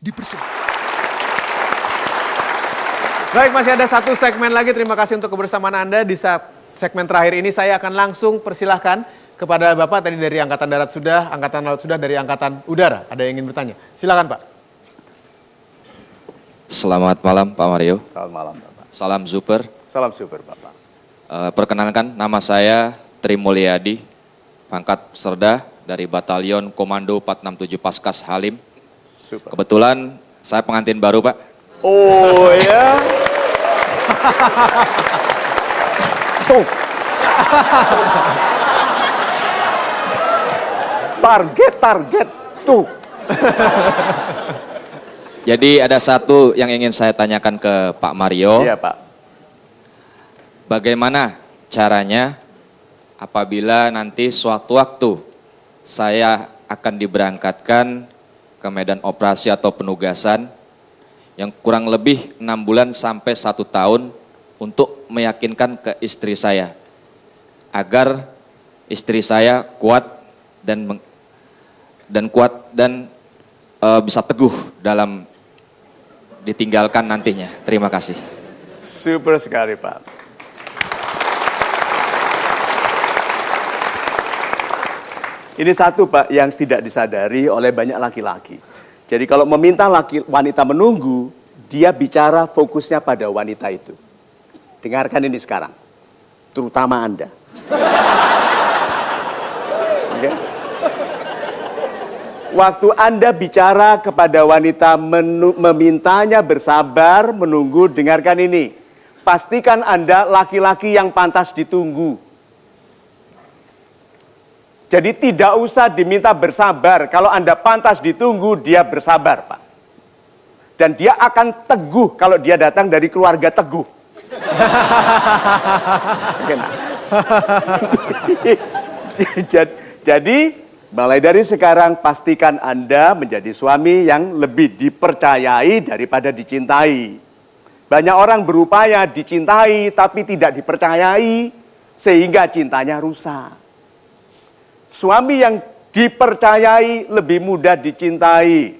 dipersembahkan. Baik, masih ada satu segmen lagi. Terima kasih untuk kebersamaan Anda. Di segmen terakhir ini saya akan langsung persilahkan kepada Bapak tadi dari Angkatan Darat sudah, Angkatan Laut sudah, dari Angkatan Udara. Ada yang ingin bertanya? Silakan Pak. Selamat malam Pak Mario. Selamat malam Bapak. Salam super. Salam super Bapak. Perkenalkan, nama saya Tri Mulyadi, pangkat Serda dari Batalion Komando 467 Paskas Halim. Super. Kebetulan saya pengantin baru Pak. Oh ya. Tuh. Target tuh. Jadi ada satu yang ingin saya tanyakan ke Pak Mario. Iya Pak. Bagaimana caranya apabila nanti suatu waktu saya akan diberangkatkan ke medan operasi atau penugasan yang kurang lebih 6 bulan sampai 1 tahun untuk meyakinkan ke istri saya agar istri saya kuat dan bisa teguh dalam ditinggalkan nantinya. Terima kasih. Super sekali Pak. Ini satu Pak yang tidak disadari oleh banyak laki-laki. Jadi kalau meminta wanita menunggu, dia bicara fokusnya pada wanita itu. Dengarkan ini sekarang, terutama Anda. Okay? Waktu Anda bicara kepada wanita memintanya bersabar, menunggu, dengarkan ini. Pastikan Anda laki-laki yang pantas ditunggu. Jadi tidak usah diminta bersabar. Kalau Anda pantas ditunggu, dia bersabar, Pak. Dan dia akan teguh kalau dia datang dari keluarga teguh. Jadi, mulai dari sekarang pastikan Anda menjadi suami yang lebih dipercayai daripada dicintai. Banyak orang berupaya dicintai tapi tidak dipercayai sehingga cintanya rusak. Suami yang dipercayai lebih mudah dicintai.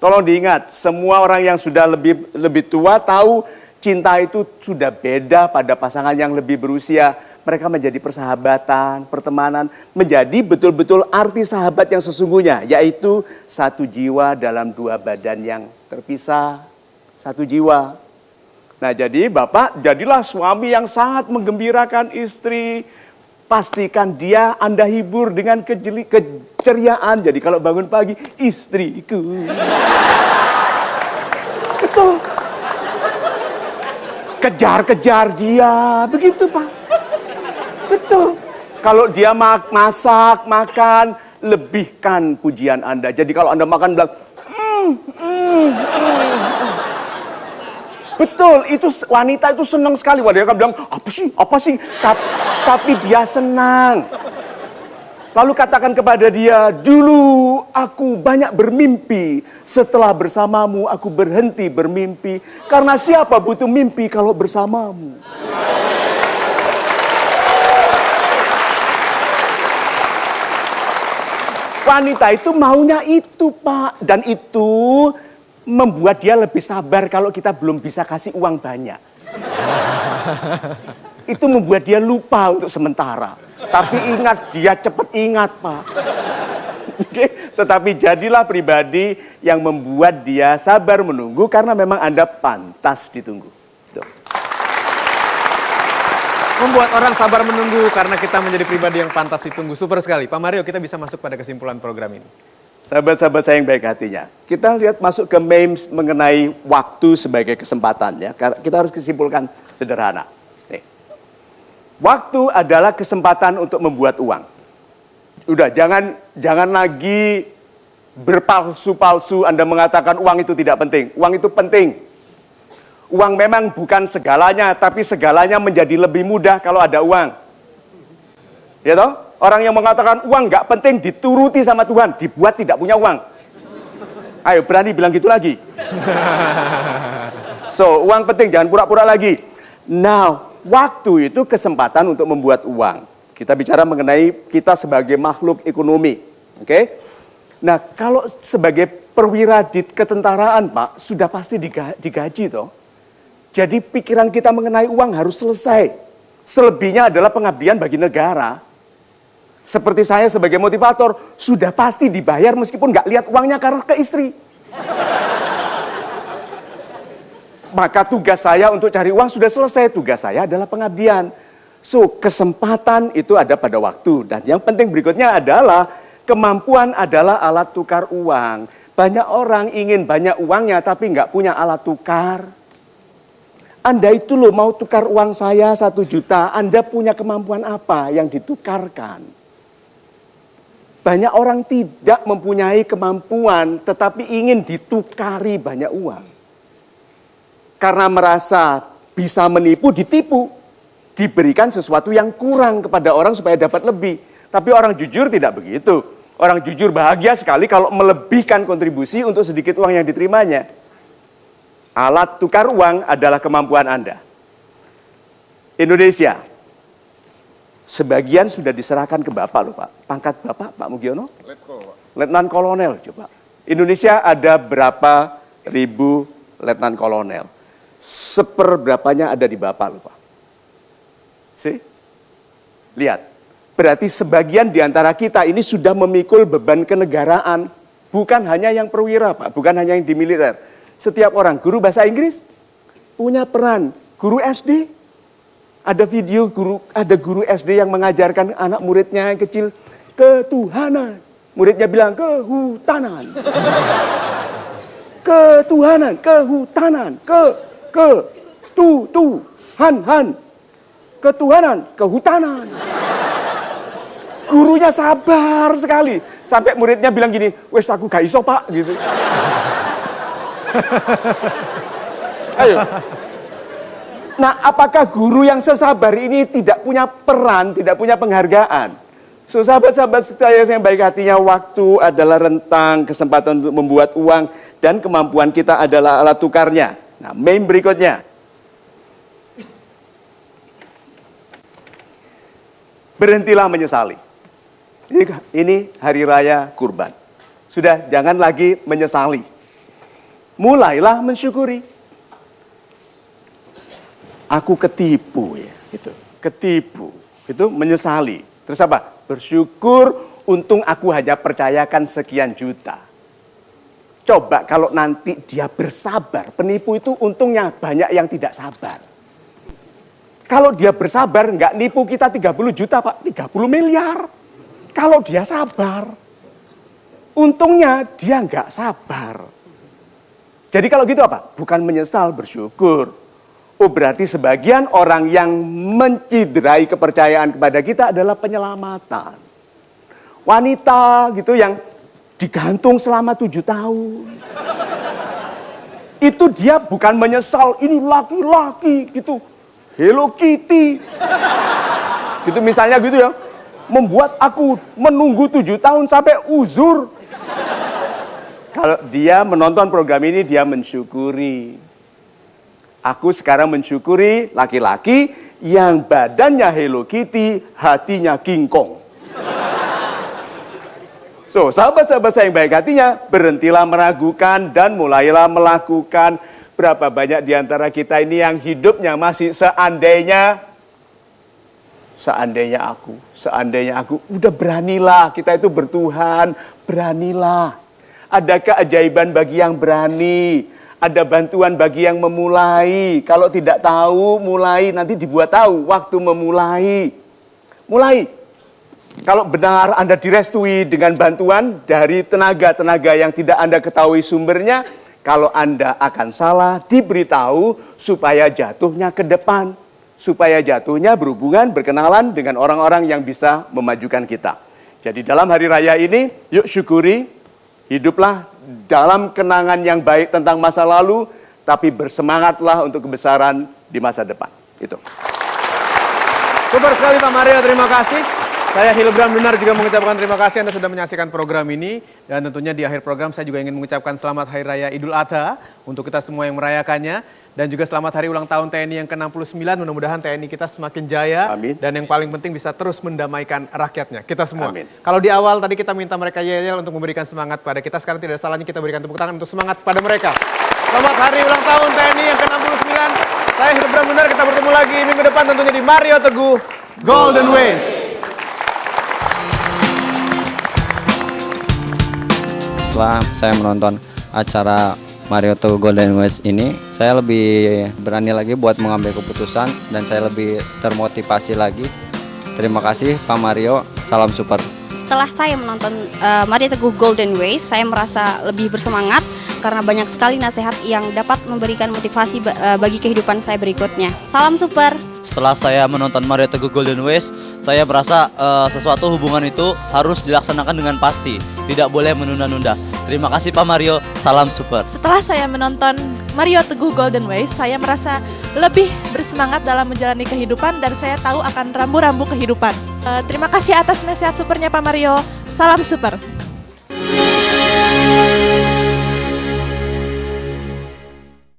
Tolong diingat, semua orang yang sudah lebih tua tahu cinta itu sudah beda pada pasangan yang lebih berusia. Mereka menjadi persahabatan, pertemanan, menjadi betul-betul arti sahabat yang sesungguhnya, yaitu satu jiwa dalam dua badan yang terpisah, satu jiwa. Nah jadi Bapak, jadilah suami yang sangat menggembirakan istri. Pastikan dia Anda hibur dengan keceriaan. Jadi kalau bangun pagi, istriku. Betul. Kejar-kejar dia, begitu Pak. Betul. Kalau dia masak, makan, lebihkan pujian Anda. Jadi kalau Anda makan bilang, betul, itu wanita itu senang sekali. Dia akan bilang, apa sih? Tapi dia senang. Lalu katakan kepada dia, dulu aku banyak bermimpi. Setelah bersamamu, aku berhenti bermimpi. Karena siapa butuh mimpi kalau bersamamu? Wanita itu maunya itu, Pak. Dan itu membuat dia lebih sabar kalau kita belum bisa kasih uang banyak. Itu membuat dia lupa untuk sementara. Tapi ingat, dia cepat ingat, Pak. Oke? Tetapi jadilah pribadi yang membuat dia sabar menunggu karena memang Anda pantas ditunggu. Tuh. Membuat orang sabar menunggu karena kita menjadi pribadi yang pantas ditunggu. Super sekali. Pak Mario, kita bisa masuk pada kesimpulan program ini. Sahabat-sahabat saya yang baik hatinya, kita lihat masuk ke memes mengenai waktu sebagai kesempatan ya. Kita harus kesimpulkan sederhana. Nih. Waktu adalah kesempatan untuk membuat uang. Udah, jangan lagi berpalsu-palsu Anda mengatakan uang itu tidak penting. Uang itu penting. Uang memang bukan segalanya, tapi segalanya menjadi lebih mudah kalau ada uang. Ya toh? Orang yang mengatakan uang nggak penting dituruti sama Tuhan, dibuat tidak punya uang. Ayo berani bilang gitu lagi. So, uang penting, jangan pura-pura lagi. Now, waktu itu kesempatan untuk membuat uang. Kita bicara mengenai kita sebagai makhluk ekonomi. Oke? Nah, kalau sebagai perwira di ketentaraan, Pak, sudah pasti digaji toh. Jadi pikiran kita mengenai uang harus selesai. Selebihnya adalah pengabdian bagi negara. Seperti saya sebagai motivator, sudah pasti dibayar meskipun nggak lihat uangnya karena ke istri. Maka tugas saya untuk cari uang sudah selesai. Tugas saya adalah pengabdian. So, kesempatan itu ada pada waktu. Dan yang penting berikutnya adalah kemampuan adalah alat tukar uang. Banyak orang ingin banyak uangnya tapi nggak punya alat tukar. Anda itu loh mau tukar uang saya 1 juta, Anda punya kemampuan apa yang ditukarkan? Banyak orang tidak mempunyai kemampuan tetapi ingin ditukari banyak uang. Karena merasa bisa menipu, ditipu. Diberikan sesuatu yang kurang kepada orang supaya dapat lebih. Tapi orang jujur tidak begitu. Orang jujur bahagia sekali kalau melebihkan kontribusi untuk sedikit uang yang diterimanya. Alat tukar uang adalah kemampuan Anda. Indonesia, sebagian sudah diserahkan ke Bapak loh Pak. Pangkat Bapak, Pak Mugiono? Letnan Kolonel coba. Indonesia ada berapa ribu Letnan Kolonel? Seperberapanya ada di Bapak loh Pak. See? Lihat. Berarti sebagian di antara kita ini sudah memikul beban kenegaraan. Bukan hanya yang perwira Pak, bukan hanya yang di militer. Setiap orang, guru bahasa Inggris punya peran. Guru SD, ada video ada guru SD yang mengajarkan anak muridnya yang kecil ketuhanan. Muridnya bilang kehutanan. Ketuhanan, kehutanan, han. Ketuhanan, kehutanan. Gurunya sabar sekali. Sampai muridnya bilang gini, wes aku gak iso Pak, gitu. Ayo. Nah, apakah guru yang sesabar ini tidak punya peran, tidak punya penghargaan? So, sahabat-sahabat saya yang baik hatinya, waktu adalah rentang, kesempatan untuk membuat uang, dan kemampuan kita adalah alat tukarnya. Nah, meme berikutnya. Berhentilah menyesali. Ini hari raya kurban. Sudah, jangan lagi menyesali. Mulailah mensyukuri. Aku ketipu ya, gitu. Ketipu, itu menyesali. Terus apa? Bersyukur, untung aku hanya percayakan sekian juta. Coba kalau nanti dia bersabar, penipu itu untungnya banyak yang tidak sabar. Kalau dia bersabar, nggak nipu kita 30 juta Pak, 30 miliar. Kalau dia sabar, untungnya dia nggak sabar. Jadi kalau gitu apa? Bukan menyesal, bersyukur. Oh berarti sebagian orang yang menciderai kepercayaan kepada kita adalah penyelamatan. Wanita gitu yang digantung selama 7 tahun. Itu dia bukan menyesal, ini laki-laki gitu. Hello Kitty. Gitu misalnya gitu ya. Membuat aku menunggu 7 tahun sampai uzur. Kalau dia menonton program ini, dia mensyukuri. Aku sekarang mensyukuri laki-laki yang badannya Hello Kitty, hatinya King Kong. So, sahabat-sahabat saya yang baik hatinya, berhentilah meragukan dan mulailah melakukan. Berapa banyak di antara kita ini yang hidupnya masih seandainya aku. Udah beranilah, kita itu bertuhan, beranilah. Ada keajaiban bagi yang berani. Ada bantuan bagi yang memulai. Kalau tidak tahu, mulai. Nanti dibuat tahu waktu memulai. Mulai. Kalau benar Anda direstui dengan bantuan dari tenaga-tenaga yang tidak Anda ketahui sumbernya, kalau Anda akan salah, diberitahu supaya jatuhnya ke depan. Supaya jatuhnya berhubungan, berkenalan dengan orang-orang yang bisa memajukan kita. Jadi dalam hari raya ini, yuk syukuri, hiduplah dalam kenangan yang baik tentang masa lalu, tapi bersemangatlah untuk kebesaran di masa depan. Itu. Super sekali Pak Mario, terima kasih. Saya Hilbram Dunar juga mengucapkan terima kasih Anda sudah menyaksikan program ini. Dan tentunya di akhir program saya juga ingin mengucapkan selamat Hari Raya Idul Adha untuk kita semua yang merayakannya. Dan juga selamat hari ulang tahun TNI yang ke-69. Mudah-mudahan TNI kita semakin jaya. Amin. Dan yang paling penting bisa terus mendamaikan rakyatnya, kita semua. Amin. Kalau di awal tadi kita minta mereka yel-yel untuk memberikan semangat pada kita. Sekarang tidak ada salahnya kita berikan tepuk tangan untuk semangat pada mereka. Selamat hari ulang tahun TNI yang ke-69. Saya Hilbram Dunar, kita bertemu lagi minggu depan tentunya di Mario Teguh Golden Ways. Setelah saya menonton acara Mario Teguh Golden Ways ini, saya lebih berani lagi buat mengambil keputusan dan saya lebih termotivasi lagi. Terima kasih Pak Mario, salam super. Setelah saya menonton Mario Teguh Golden Ways, saya merasa lebih bersemangat karena banyak sekali nasihat yang dapat memberikan motivasi bagi kehidupan saya berikutnya. Salam super. Setelah saya menonton Mario Teguh Golden Ways, saya merasa sesuatu hubungan itu harus dilaksanakan dengan pasti, tidak boleh menunda-nunda. Terima kasih Pak Mario, salam super. Setelah saya menonton Mario Teguh Golden Ways, saya merasa lebih bersemangat dalam menjalani kehidupan dan saya tahu akan rambu-rambu kehidupan. Terima kasih atas nasihat supernya Pak Mario, salam super.